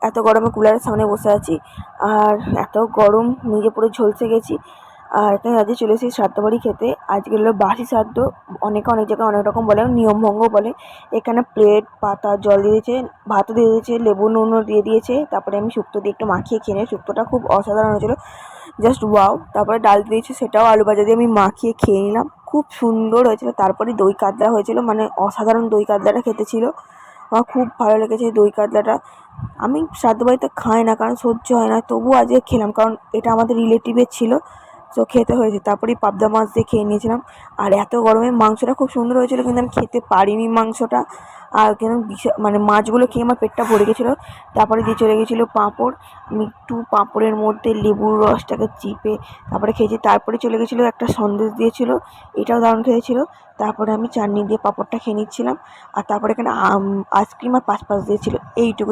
এত গরমে কুলারের সামনে বসে আছি, আর এত গরম নিজে পুরো ঝলসে গেছি। আর এখানে আজকে চলে এসেছি শ্রাদ্ধ বাড়ি খেতে। আজকে হলো বাসি শ্রাদ্ধ। অনেকে অনেক জায়গায় অনেক রকম বলে, নিয়মভঙ্গ বলে। এখানে প্লেট, পাতা, জল দিয়ে দিয়েছে, ভাতও দিয়ে দিয়েছে, লেবু নুনও দিয়ে দিয়েছে। তারপরে আমি শুক্তো দিয়ে একটু মাখিয়ে খেয়ে নিই। শুক্তোটা খুব অসাধারণ হয়েছিল, জাস্ট ওয়াও। তারপরে ডাল দিয়েছে, সেটাও আলু ভাজা দিয়ে আমি মাখিয়ে খেয়ে নিলাম, খুব সুন্দর হয়েছিল। তারপরে দই কাতলা হয়েছিল, মানে অসাধারণ দই কাতলাটা খেতে ছিল। আমার খুব ভালো লেগেছে এই দই কাতলাটা। আমি শ্রাদ্ধ বাড়িতে খাই না, কারণ সহ্য হয় না, তবুও আজকে খেলাম, কারণ এটা আমাদের রিলেটিভের ছিল, তো খেতে হয়েছে। তারপরে পাবদা মাছ দিয়ে খেয়ে নিয়েছিলাম। আর এত গরমে মাংসটা খুব সুন্দর হয়েছিল, কিন্তু আমি খেতে পারিনি মাংসটা। আর কেন মানে মাছগুলো খেয়ে আমার পেটটা ভরে গেছিলো। তারপরে দিয়ে চলে গেছিলো পাঁপড়। আমি একটু পাঁপড়ের মধ্যে লেবুর রসটাকে চিপে তারপরে খেয়েছি। তারপরে চলে গেছিলো একটা সন্দেশ দিয়েছিলো, এটাও দারুণ খেয়েছিল। তারপরে আমি চাটনি দিয়ে পাঁপড়টা খেয়ে নিচ্ছিলাম। আর তারপরে এখানে আইসক্রিম আর পাঁচ দিয়েছিল। এইটুকুই।